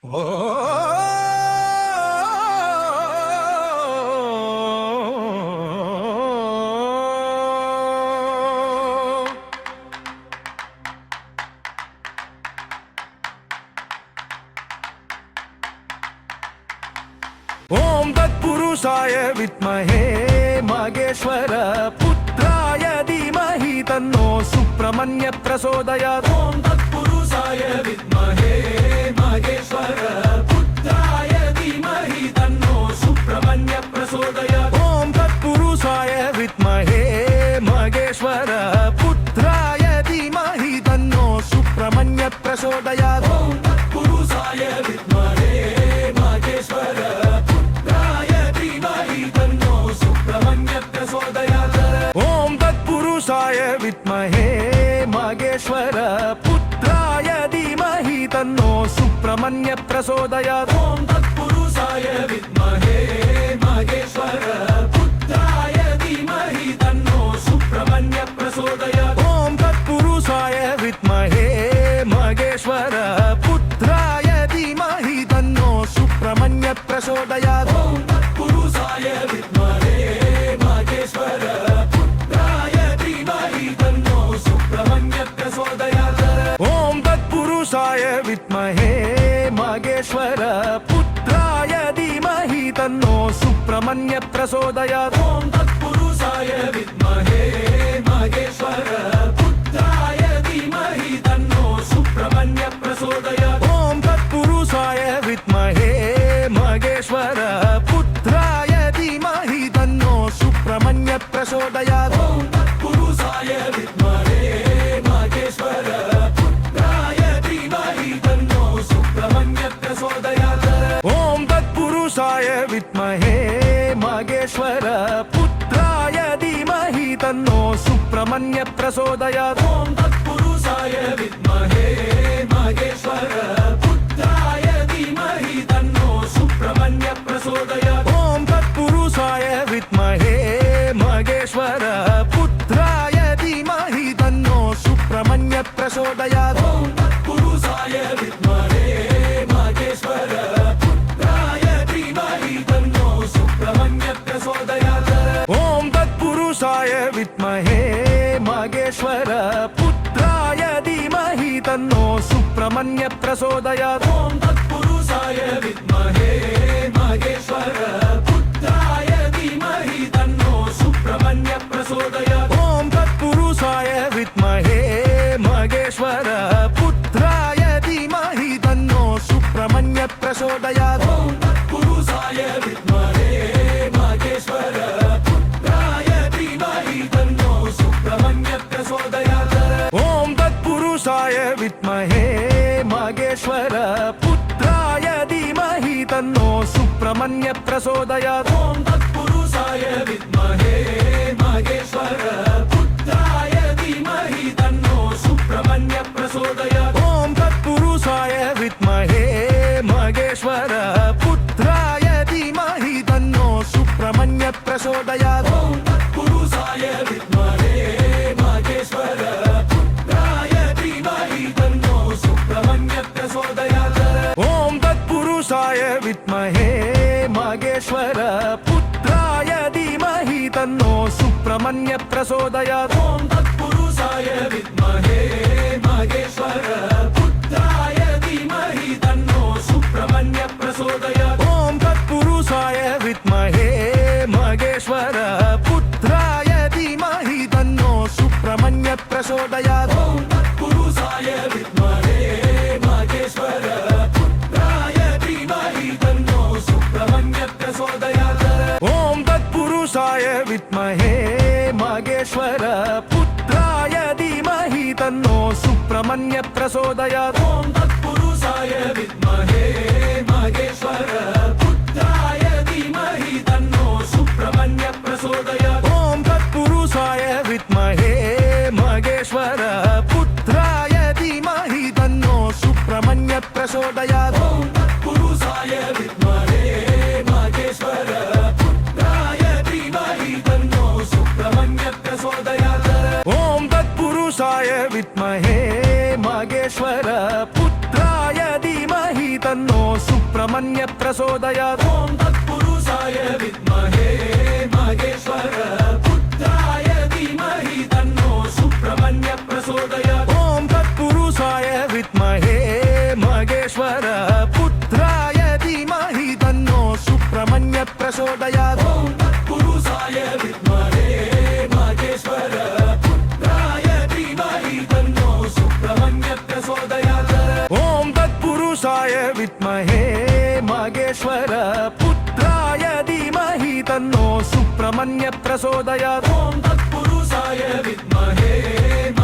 ओम तत्पुरुषाय विद्महे महेश्वर पुत्राय धीमहि तन्नो सुब्रह्मण्य प्रचोदयात्। ओम तत्पुरुषाय विद्महे महेश्वर पुत्राय धीमहि तन्नो सुब्रह्मण्य प्रचोदयात्। ओम तत्पुरुषाय विद्महे महेश्वर पुत्राय धीमहि तन्नो सुब्रह्मण्य प्रचोदयात्। ओम तत्पुरुषाय विद्महे महेश्वर पुत्राय धीमहि तन्नो सुब्रह्मण्य प्रचोदयात्। ओम तत्पुरुषाय विद्महे महेश्वर पुत्राय धीमहि तन्नो सुब्रह्मण्य प्रचोदयात्। ओम तत्पुरुषाय विद्महे महेश्वर पुत्राय धीमहि तन्नो सुब्रह्मण्य प्रचोदयात्। ओम तत्पुरुषाय विद्महे महेश्वर पुत्राय धीमहि तन्नो सुब्रह्मण्य प्रचोदयात्। ओम तत्पुरुषाय विद्महे महेश्वर पुत्राय धीमहि तन्नो सुब्रह्मण्य प्रचोदयात्। ओम तत्पुरुषाय विद्महे महेश्वर पुत्राय धीमहि तन्नो सुब्रह्मण्य प्रचोदयात्। ओम तत्पुरुषाय विद्महे महेश्वर पुत्राय धीमहि तन्नो सुब्रह्मण्य प्रचोदयात्। ओम तत्पुरुषाय विद्महे महेश्वर पुत्राय धीमहि तन्नो सुब्रह्मण्य प्रचोदयात्। ओम तत्पुरुषाय विद्महे महेश्वर पुत्राय धीमहि तन्नो सुब्रह्मण्य प्रचोदयात्। ओम तत्पुरुषाय विद्महे महेश्वर पुत्राय धीमहि तन्नो सुब्रह्मण्य प्रचोदयात्। ओम तत्पुरुषाय विद्महे महेश्वर पुत्राय धीमहि तन्नो सुब्रह्मण्य प्रचोदयात्। ओम तत्पुरुषाय विद्महे महेश्वर पुत्राय धीमहि तन्नो सुब्रह्मण्य प्रचोदयात्। ओम तत्पुरुषाय विद्महे महेश्वर पुत्राय धीमहि तन्नो सुब्रह्मण्य प्रचोदयात्। ओम तत्पुरुषाय विद्महे महेश्वर पुत्राय धीमहि तन्नो सुब्रह्मण्य प्रचोदयात्। ओम तत्पुरुषाय विद्महे महेश्वर पुत्राय धीमहि तन्नो सुब्रह्मण्य प्रचोदयात्। ओम तत्पुरुषाय विद्महे महेश्वर पुत्राय धीमहि तन्नो सुब्रह्मण्य प्रचोदयात्। ओम तत्पुरुषाय विद्महे महेश्वर पुत्राय धीमहि तन्नो सुब्रह्मण्य प्रचोदयात्। ओम तत्पुरुषाय विद्महे महेश्वर पुत्राय धीमहि तन्नो सुब्रह्मण्य प्रचोदयात्। ओम तत्पुरुषाय विद्महे महेश्वर पुत्राय धीमहि तन्नो सुब्रह्मण्य प्रचोदयात्। ओम तत्पुरुषाय विद्महे महेश्वर पुत्राय धीमहि तन्नो सुब्रह्मण्य प्रचोदयात्। ओम तत्पुरुषाय विद्महे महेश्वर पुत्राय धीमहि तन्नो सुब्रह्मण्य प्रचोदयात्। ओम तत्पुरुषाय विद्महे महेश्वर पुत्राय धीमहि तन्नो सुब्रह्मण्य प्रचोदयात्। ओम तत्पुरुषाय विद्महे महेश्वर पुत्राय धीमहि तन्नो सुब्रह्मण्य प्रचोदयात्। ओम तत्पुरुषाय विद्महे महेश्वर पुत्राय धीमहि तन्नो सुब्रह्मण्य प्रचोदयात्। ओम तत्पुरुषाय विद्महे महेश्वर पुत्राय धीमहि तन्नो सुब्रह्मण्य प्रचोदयात्। ओम तत्पुरुषाय विद्महे महेश्वर पुत्राय धीमहि तन्नो सुब्रह्मण्य प्रचोदयात्। ओम तत्पुरुषाय विद्महे महेश्वर पुत्राय धीमहि तन्नो सुब्रह्मण्य प्रचोदयात्। ओम तत्पुरुषाय विद्महे महेश्वर पुत्राय धीमहि तन्नो सुब्रह्मण्य प्रचोदयात्। ओम तत्पुरुषाय विद्महे महेश्वर पुत्राय धीमहि तन्नो सुब्रह्मण्य प्रचोदयात्। ओम तत्पुरुषाय विद्महे महेश्वर पुत्राय धीमहि तन्नो सुब्रह्मण्य प्रचोदयात् ॐ तत्पुरुषाय विद्महे महेश्वर पुत्राय धीमहि तन्नो सुब्रह्मण्य प्रचोदयात् ॐ तत्पुरुषाय विद्महे महेश्वर पुत्राय धीमहि तन्नो सुब्रह्मण्य प्रचोदयात् ॐ तत्पुरुषाय विद्महे महेश्वर पुत्राय धीमहि तन्नो सुब्रह्मण्य प्रचोदयात् ॐ तत्पुरुषाय विद्महे महेश्वर पुत्राय धीमहि तन्नो सुब्रह्मण्य प्रचोदयात् ॐ तत्पुरुषाय विद्महे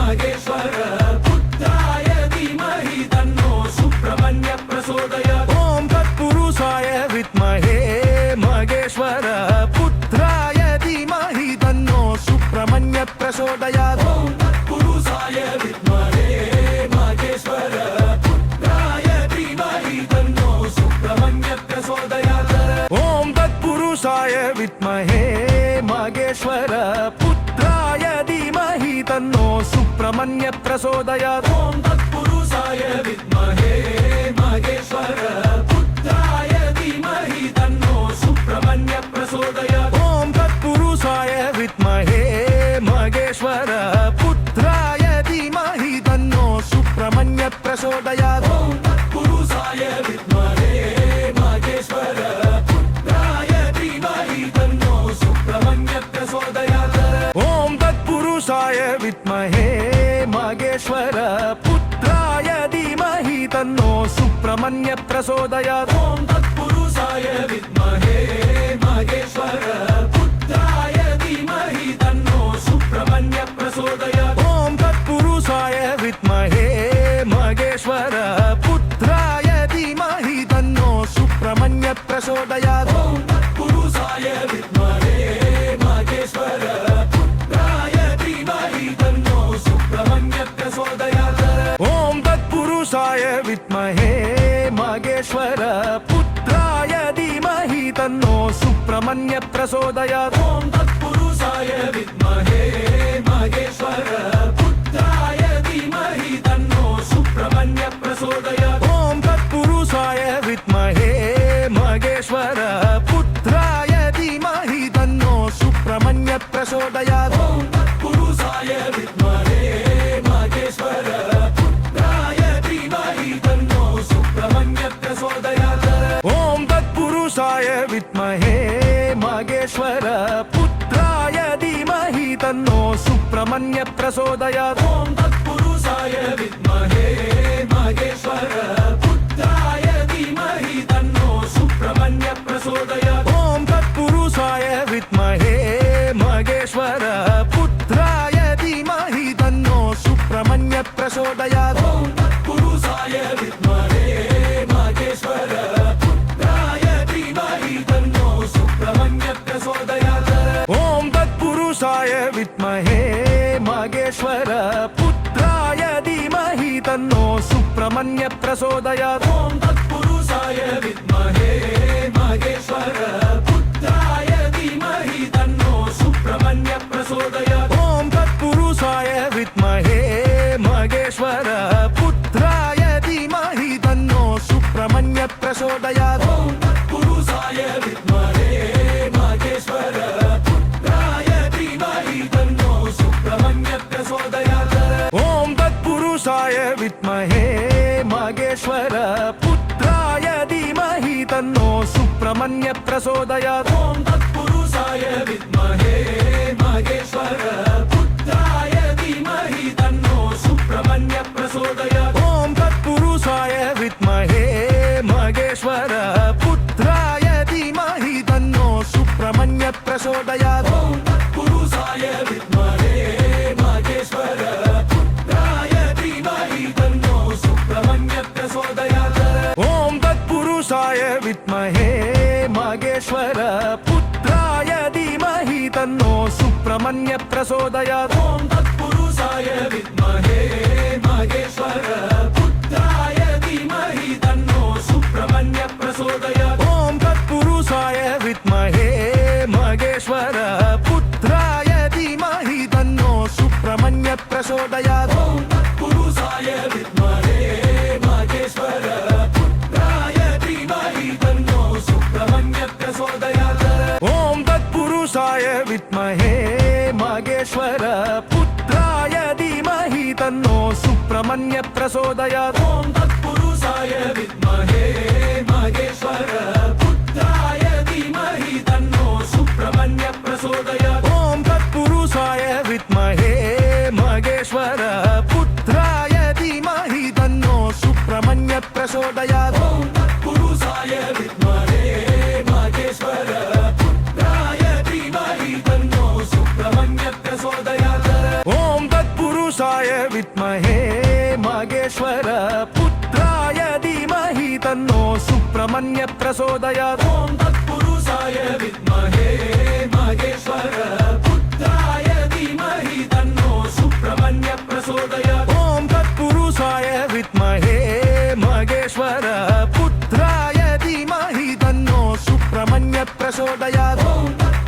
महेश्वर पुत्राय धीमहि तन्नो सुब्रह्मण्य प्रचोदयात् ॐ तत्पुरुषाय विद्महे महेश्वर पुत्राय धीमहि तन्नो सुब्रह्मण्य प्रचोदयात् ॐ तत्पुरुषाय विद्महे महेश्वर पुत्राय धीमहि तन्नो सुब्रह्मण्य प्रचोदयात् ॐ तत्पुरुषाय विद्महे महेश्वर पुत्राय धीमहि तन्नो सुब्रह्मण्य प्रचोदयात् ॐ तत्पुरुषाय विद्महे महेश्वर पुत्राय धीमहि तन्नो सुब्रह्मण्य प्रचोदयात् ॐ तत्पुरुषाय विद्महे महेश्वर पुत्राय धीमहि तन्नो सुब्रह्मण्य प्रचोदयात् ॐ तत्पुरुषाय विद्महे महेश्वर पुत्राय धीमहि तन्नो सुब्रह्मण्य प्रचोदयात् ॐ तत्पुरुषाय विद्महे महेश्वर पुत्राय धीमहि तन्नो सुब्रह्मण्य प्रचोदयात् ॐ तत्पुरुषाय विद्महे महेश्वर पुत्राय धीमहि तन्नो सुब्रह्मण्य प्रचोदयात् ॐ तत्पुरुषाय विद्महे महेश्वर पुत्राय धीमहि तन्नो सुब्रह्मण्य प्रचोदयात् ॐ तत्पुरुषाय विद्महे महेश्वर पुत्राय धीमहि तन्नो सुब्रह्मण्य प्रचोदयात् ॐ तत्पुरुषाय विद्महे महेश्वर पुत्राय धीमहि तन्नो सुब्रह्मण्य प्रचोदयात् ॐ तत्पुरुषाय विद्महे महेश्वर पुत्राय धीमहि तन्नो सुब्रह्मण्य प्रचोदयात् ॐ तत्पुरुषाय विद्महे महेश्वर पुत्राय धीमहि तन्नो सुब्रह्मण्य प्रचोदयात् ॐ तत्पुरुषाय विद्महे महेश्वर पुत्राय धीमहि तन्नो सुब्रह्मण्य प्रचोदयात् ॐ तत्पुरुषाय विद्महे महेश्वर पुत्राय धीमहि तन्नो सुब्रह्मण्य प्रचोदयात् ॐ तत्पुरुषाय विद्महे महेश्वर पुत्राय धीमहि तन्नो सुब्रह्मण्य प्रचोदयात् ॐ तत्पुरुषाय विद्महे महेश्वर पुत्राय धीमहि तन्नो सुब्रह्मण्य प्रचोदयात् ॐ तत्पुरुषाय विद्महे महेश्वर पुत्राय धीमहि तन्नो सुब्रह्मण्य प्रचोदयात् ॐ तत्पुरुषाय विद्महे महेश्वर पुत्राय धीमहि तन्नो सुब्रह्मण्य प्रचोदयात् ॐ तत्पुरुषाय विद्महे महेश्वर पुत्राय धीमहि तन्नो सुब्रह्मण्य प्रचोदयात् ॐ तत्पुरुषाय विद्महे महेश्वर पुत्राय धीमहि तन्नो सुब्रह्मण्य प्रचोदयात् ॐ तत्पुरुषाय विद्महे महेश्वर पुत्राय धीमहि तन्नो सुब्रह्मण्य प्रचोदयात् ॐ तत्पुरुषाय विद्महे महेश्वर पुत्राय धीमहि तन्नो सुब्रह्मण्य प्रचोदयात् ॐ तत्पुरुषाय विद्महे महेश्वर पुत्राय धीमहि तन्नो सुब्रह्मण्य प्रचोदयात् ॐ तत्पुरुषाय विद्महे महेश्वर पुत्राय धीमहि तन्नो सुब्रह्मण्य प्रचोदयात् ॐ तत्पुरुषाय विद्महे महेश्वर पुत्राय धीमहि तन्नो सुब्रह्मण्य प्रचोदयात् ॐ तत्पुरुषाय विद्महे महेश्वर पुत्राय धीमहि तन्नो सुब्रह्मण्य प्रचोदयात् ॐ तत्पुरुषाय विद्महे महेश्वर पुत्राय धीमहि तन्नो सुब्रह्मण्य प्रचोदयात् ॐ तत्पुरुषाय विद्महे महेश्वर पुत्राय धीमहि तन्नो सुब्रह्मण्य प्रचोदयात् ॐ तत्पुरुषाय विद्महे महेश्वर पुत्राय प्रचोदयात् ॐ तत्पुरुषाय विद्महे महेश्वर पुत्राय धीमहि तन्नो सुब्रह्मण्य प्रचोदयात् ॐ तत्पुरुषाय विद्महे महेश्वर पुत्राय धीमहि तन्नो सुब्रह्मण्य प्रचोदयात् ॐ तत्पुरुषाय विद्महे महेश्वर पुत्राय धीमहि तन्नो सुब्रह्मण्य प्रचोदयात् ॐ तत्पुरुषाय विद्महे महेश्वर पुत्राय धीमहि तन्नो सुब्रह्मण्य प्रचोदयात् ॐ तत्पुरुषाय विद्महे महेश्वर पुत्राय धीमहि तन्नो सुब्रह्मण्य प्रचोदयात् ॐ तत्पुरुषाय विद्महे महेश्वर पुत्राय धीमहि तन्नो सुब्रह्मण्य प्रचोदयात् ॐ तत्पुरुषाय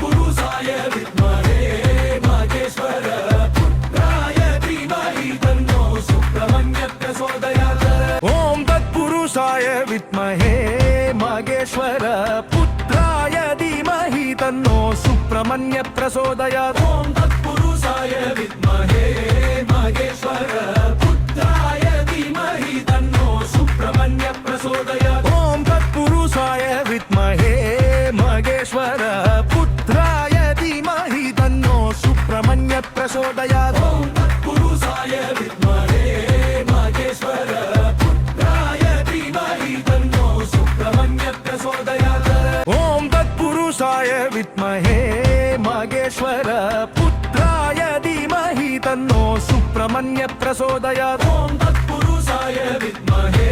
विद्महे महेश्वर पुत्राय धीमहि तन्नो सुब्रह्मण्य प्रचोदयात् ॐ तत्पुरुषाय विद्महे महेश्वर पुत्राय धीमहि तन्नो सुब्रह्मण्य प्रचोदयात् ॐ तत्पुरुषाय विद्महे महेश्वर पुत्राय धीमहि तन्नो सुब्रह्मण्य प्रचोदयात् ॐ तत्पुरुषाय विद्महे महेश्वर पुत्राय धीमहि तन्नो सुब्रह्मण्य प्रचोदयात् ॐ तत्पुरुषाय विद्महे महेश्वर पुत्राय धीमहि तन्नो सुब्रह्मण्य प्रचोदयात् ॐ तत्पुरुषाय विद्महे महेश्वर पुत्राय धीमहि तन्नो सुब्रह्मण्य प्रचोदयात् ॐ तत्पुरुषाय विद्महे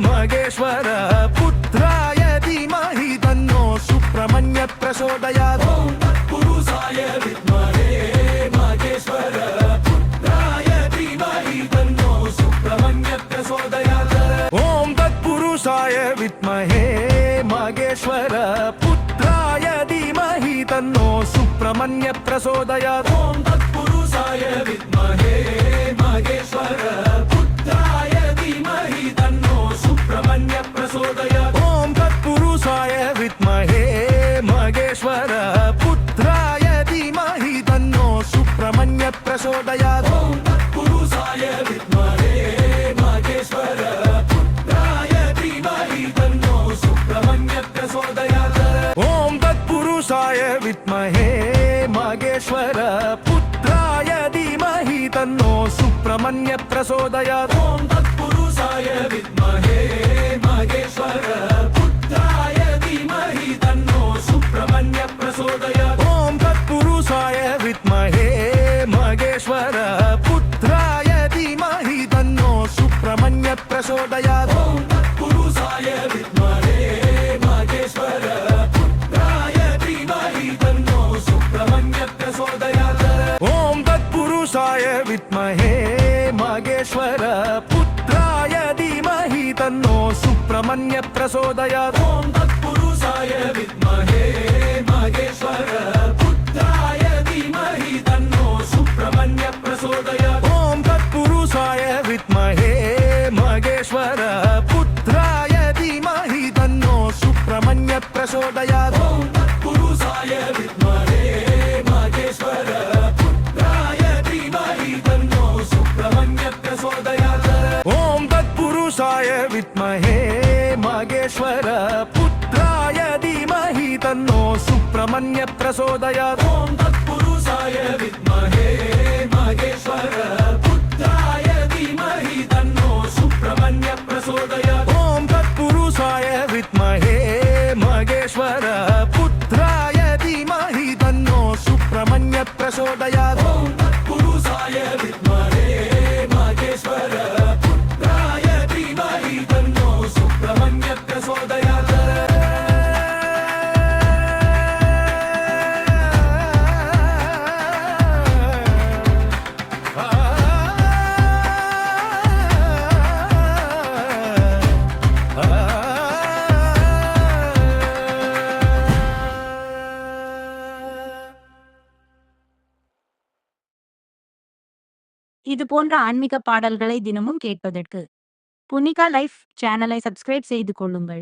महेश्वर पुत्राय धीमहि तन्नो सुब्रह्मण्य प्रचोदयात् ॐ तत्पुरुषाय विद्महे महेश्वर पुत्राय धीमहि तन्नो सुब्रह्मण्य प्रचोदयात् ॐ तत्पुरुषाय विद्महे महेश्वर पुत्राय धीमहि तन्नो सुब्रह्मण्य प्रचोदयात् ॐ तत्पुरुषाय विद्महे महेश्वर पुत्राय धीमहि तन्नो सुब्रह्मण्य प्रचोदयात् ॐ तत्पुरुषाय विद्महे महेश्वर पुत्राय धीमहि तन्नो सुब्रह्मण्य प्रचोदयात् ॐ तत्पुरुषाय विद्महे महेश्वर पुत्राय धीमहि तन्नो सुब्रह्मण्य प्रचोदयात् ॐ तत्पुरुषाय विद्महे महेश्वर पुत्राय धीमहि तन्नो सुब्रह्मण्य प्रचोदयात् ॐ तत्पुरुषाय विद्महे महेश्वर पुत्राय धीमहि तन्नो सुब्रह्मण्य प्रचोदयात् ॐ तत्पुरुषाय विद्महे महेश्वर पुत्राय धीमहि तन्नो सुब्रह्मण्य प्रचोदयात् ॐ तत्पुरुषाय विद्महे महेश्वर पुत्राय धीमहि तन्नो सुब्रह्मण्य प्रचोदयात् ॐ तत्पुरुषाय विद्महे महेश्वर पुत्राय धीमहि तन्नो सुब्रह्मण्य प्रचोदयात् ॐ तत्पुरुषाय विद्महे महेश्वर पुत्राय धीमहि तन्नो सुब्रह्मण्य प्रचोदयात् ॐ तत्पुरुषाय विद्महे महेश्वर पुत्राय धीमहि तन्नो सुब्रह्मण्य प्रचोदयात् ॐ तत्पुरुषाय विद्महे महेश्वर पुत्राय धीमहि तन्नो सुब्रह्मण्य प्रचोदयात् ॐ तत्पुरुषाय विद्महे महेश्वर पुत्राय धीमहि तन्नो सुब्रह्मण्य प्रचोदयात् ॐ तत्पुरुषाय विद्महे महेश्वर पुत्राय धीमहि तन्नो सुब्रह्मण्य प्रचोदयात् ॐ तत्पुरुषाय विद्महे महेश्वर पुत्राय धीमहि तन्नो सुब्रह्मण्य प्रचोदयात् ॐ तत्पुरुषाय विद्महे महेश्वर पुत्राय धीमहि तन्नो सुब्रह्मण्य प्रचोदयात् ॐ तत्पुरुषाय विद्महे महेश्वर पुत्राय धीमहि तन्नो सुब्रह्मण्य प्रचोदयात् இது போன்ற ஆன்மீக பாடல்களை தினமும் கேட்பதற்கு புனிகா லைஃப் சேனலை சப்ஸ்கிரைப் செய்து கொள்ளுங்கள்.